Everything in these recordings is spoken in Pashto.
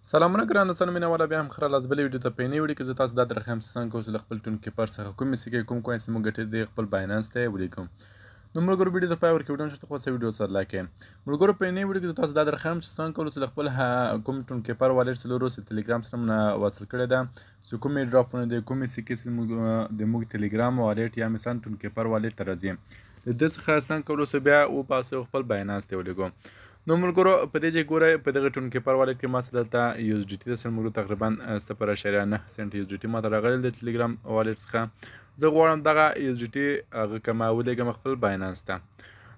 سلامونه ګران دوستانو مینه والا بیا هم ښه راغلاست بلې ویډیو ته په یوې ویډیو کې زه تاسو دا درخوایم چې څنګه کوو چې له خپل ټون کیپر څخه کومې سکې کوم کوینس مو ګټلي دي خپل باینانس ته یې ولیکم. نو ملګرو ویډیو ته پای ورکړئ ویډیو نشته خو ویډیو سره لایک کړئ. ملګرو په یوې ویډیو کې زه تاسو دا درخوایم چې څنګه کوو چې له خپل کوم ټون کیپر والټ څلورو ټلیګرام سره مو وصل کړی ده چې کومې ډراپونه دي کومې سکې چې د موږ ټلیګرام والټ یا مثلا ټون کیپر والټ ته راځي د دې څخه څنګه کوو چې بیا وباسو خپل باینانس ته ولیکو. نو ملګرو په دې ځای ګورئ په دغه ټون کیپر والټ کې ما څه دلته یو اس ډي ټي د سره ملګرو تقریبا 0.9 سنټ یو اس ډي ټي ماته راغلی د ټلیګرام والټ څخه. زه غواړم دغه یو اس ډي ټي هغه کمه ولیږم خپل باینانس ته.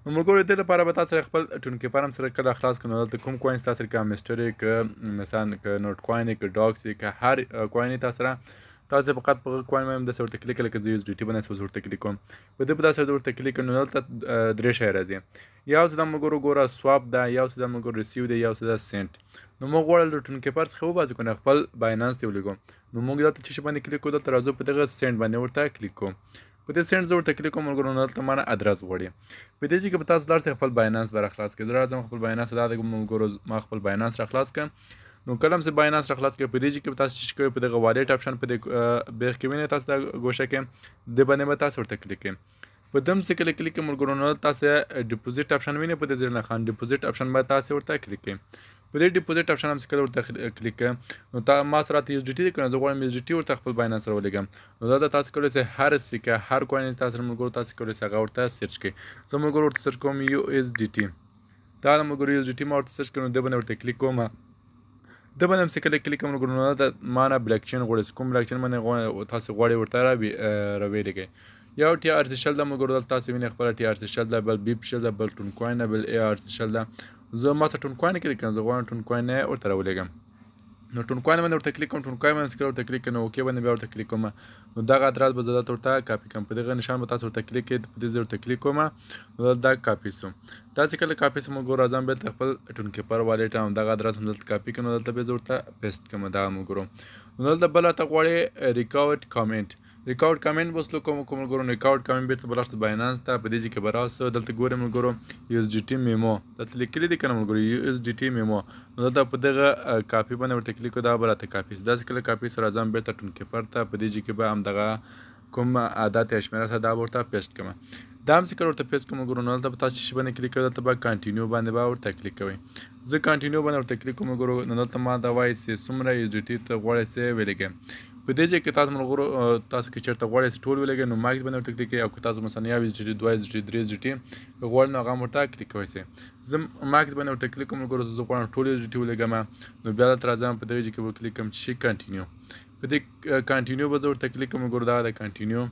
نو ملګرو د دې لپاره به تاسو خپل ټون کیپر هم سره کله خلاص کړئ نو دلته کوم کوینس تاسو که میسټر که مثلا که نوټ کوین که ډاکس که هر کوین تاسو سره تاسو فقط په کوین باندې داسې ورته کلیک لکه زه یو اس ډي ټي باندې ورته کلیک کوم په دې په داسې ورته کلیک کړئ نو دلته درې شی راځي یو څه د ملګرو ګوره سواپ ده یو څه د ملګرو ریسیو ده یو څه د سنټ. نو موږ غواړو له ټون کیپر څخه وباسو کنه خپل باینانس ته ولیږو نو موږ دلته چې شی باندې کلیک کوو دلته راځو په دغه سنټ باندې ورته کلیک کوو په دې سنټ زه ورته کلیک کوم ملګرو نو دلته مانه ادرس غواړي په دې کې به تاسو لاړ شئ خپل باینانس به راخلاص کړئ. زه راځم خپل باینانس دا د ملګرو ما خپل باینانس راخلاص کړم نو کله هم چې باینانس راخلاص کړئ په دې کې به تاسو چې کوئ په دغه والټ اپشن په دې بیخ کې وینئ تاسو دا ګوشه کې دې باندې به تاسو ورته کلیک کړئ په دم چې کله کلیک کړئ ملګرو نو تاسو ډیپوزیټ اپشن وینئ په دې ځای نه خان ډیپوزیټ اپشن به تاسو ورته کلیک کړئ په دې ډیپوزیټ اپشن هم چې کله ورته کلیک کړئ نو ما سره یو اس ډي ټي دی کنه زه غواړم یو اس ډي ټي ورته خپل باینانس سره ولیږم نو دا تاسو کولی شئ هر سکه هر کوین تاسو ملګرو تاسو کولی شئ هغه ورته سرچ کړئ. زه ملګرو ورته سرچ کوم یو اس ډي ټي دا د ملګرو یو اس ډي ټي ما ورته سرچ کړ نو دې باندې ورته کلیک کوم د باندې هم چې کله کلیک کوم ملګرو نو دا ما نه بلاک چین غواړي کوم بلاک چین باندې تاسو غواړئ ورته راویلیږئ یو ټي آر سی شل ده ملګرو دلته تاسو وینئ خپله ټي آر سی شل ده بل بیپ شل ده بل ټون کوین ده بل ای آر سی شل ده زه ما څه ټون کوین کلیک کړم زه غواړم ټون کوین ورته راولیږم نو ټون کوین باندې ورته کلیک کوم ټون کوین باندې چې ورته کلیک کړم اوکې باندې بیا ورته کلیک کوم نو دغه ادرس به زه دلته ورته کاپي کوم په دغه نشان به تاسو ورته کلیک کړئ په دې ځای ورته کلیک کوم نو دا کاپي سو دا چې کله کاپي سو ملګرو راځم بېرته خپل ټون کیپر والټ هم دغه ادرس هم دلته کاپي کړم دلته به زه ورته پیسټ کړم دغه ملګرو نو دلته بله ته غواړئ ریکارډ کامنټ ریکارډ کامنټ به وسلو کوم ملګرو ریکارډ کامنټ بېرته به لاړ شئ باینانس ته په دې ځای کې به راسو دلته ګورئ ملګرو یو اس ډي ټي میمو دلته لیکلي دي که نه ملګرو یو اس ډي ټي میمو نو دلته په دغه کاپي باندې ورته کلیک کوو دا به راته کاپي سي داسې کله کاپي سره راځم بېرته ټون کیپر ته په دې ځای کې به همدغه کوم عادت یا شمېره سره دا به ورته پیسټ کړم دا هم چې کله ورته پیسټ کړم ملګرو نو دلته به تاسو چې باندې کلیک کوئ دلته به کانټینیو باندې به ورته کلیک کوئ زه کانټینیو باندې ورته کلیک کوم ملګرو نو دلته ما دا وایي چې څومره یو اس ډي ټي ته غواړئ چې ولیږئ په دې ځای کې تاسو ملګرو تاسو که چېرته غواړئ چې ټول ولیږئ نو ماکس باندې ورته کلیک کړئ او که تاسو مثلا یو اس ډي ټي دوه اس ډي ټي درې اس ډي ټي غواړئ نو هغه هم ورته کلیک کوئ شئ زه ماکس باندې ورته کلیک کوم ملګرو زه غواړم ټول اس ډي ټي ولیږم نو بیا دلته راځم په دغه ځای کې به کلیک کوم چې کانټینیو په دې کانټینیو به زه ورته کلیک کوم ملګرو دغه د کانټینیو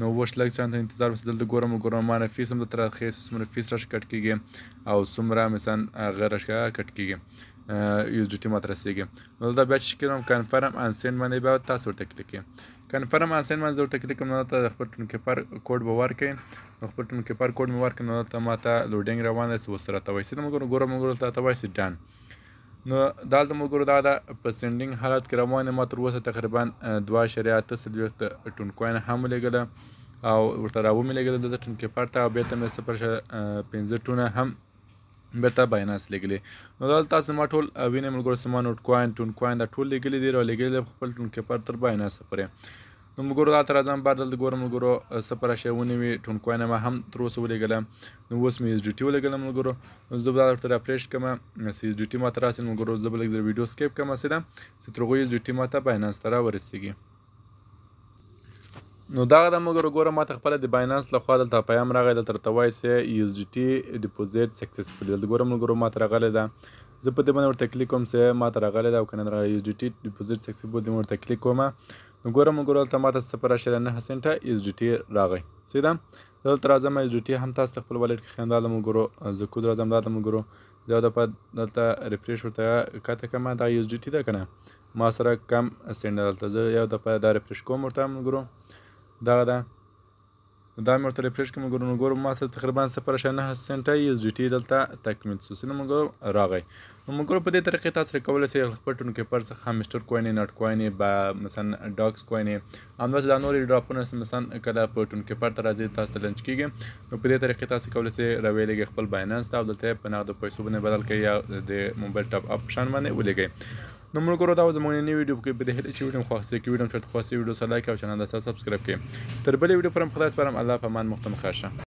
نو اوس لږ څه انتظار وسه دلته ګورم ملګرو ما نه فیس هم درته راښیي څومره فیس راشه کټ کېږي او څومره مثلا هغه راشه کټ کېږي یو اس ډي ټي ماته رسېږي نو دلته بیا چې کوم کنفرم ان سینډ باندې بیا تاسو ورته کلیک کړئ کنفرم ان سینډ باندې ورته کلیک کوم نو دلته خپل ټون کیپر کوډ به ورکړئ نو خپل ټون کیپر کوډ مې ورکړ نو دلته ماته لوډینګ روان دی اوس راته وایي چې ملګرو ګوره ملګرو دلته وایي چې ډن نو دلته ملګرو دا د په سینډینګ حالت کې روان دی ما تر اوسه تقریبا 2.8 ټون کوین هم ولیږله او ورته راومې لېږله دلته ټون کیپر ته او بېرته مې 0.5 ټونه هم بېرته باینانس لېږلي نو دلته تاسو ما ټول وینئ ملګرو چې ما نوټ کوین ټون کوین دا ټول لېږلي دي راولېږلي دي خپل ټون کیپر تر باینانس پورې نو ملګرو دلته راځم بار دلته ګورم ملګرو 0.9 ټون کوین ما هم تر اوسه ولیږله نو اوس مې اس ډي ټي ولیږله ملګرو نو زه به دا ورته رافریش کړم چې اس ډي ټي ماته راسي ملګرو زه به لږ ویډیو سکیپ کړم سیده چې تر هغو اس ډي ټي ماته باینانس ته راورسېږي نو دغه د ملګرو ګوره ماته خپله د باینانس لخوا دلته پیام راغی دلته راته وایي چې یو اس ډي ټي ډیپوزیټ سکسسفولي دلته ګوره ملګرو ماته راغلی ده زه په دې باندې ورته کلیک کوم چې ماته راغلی ده او که نه راغلی یو اس ډي ټي ډیپوزیټ سکسسفولي ورته کلیک کوم نو ګوره ملګرو دلته ماته 0.9 سنټه یو اس ډي ټي راغی سیده دلته راځم یو اس ډي ټي هم تاسو ته خپل والټ کې ښیم دا د ملګرو زه کود راځم دا د ملګرو دا دپاره دلته ریفریش ورته کاته کړم دا یو اس ډي ټي ده که نه ما سره کم سنټ دلته زه یو دپاره دا ریفریش کوم ورته ملګرو دغه ده دا مې ورته ریفریش کړم ملګرو نو ګورم ما سره تقریبا 0.9 سنټه یو اس ډي ټي دلته تکمیل سو سینه ملګرو راغی نو ملګرو په دې طریقې تاسو سره کولی شئ خپل ټون کیپر څخه میسټر کوین نټ کوین مثلا ډاکس کوین همداسې دا نورې ډراپونه مثلا کله په ټون کیپر ته راځي تاسو ته لنچ کېږي نو په دې طریقې تاسو کولی شئ راویلیږئ خپل باینانس ته او دلته یې په نغدو پیسو باندې بدل کړئ یا د موبایل ټاپ اپ شان باندې ولیږئ نو ملګرو دا زموږ نوې ویډیو کې به د هلې چې ویډیو مو خوښ کې ویډیو چرته خوښ ویډیو سره لایک او چینل سره سبسکرایب کړئ تر بلې ویډیو پرم خدای سپارم الله په امان مختم ښه شه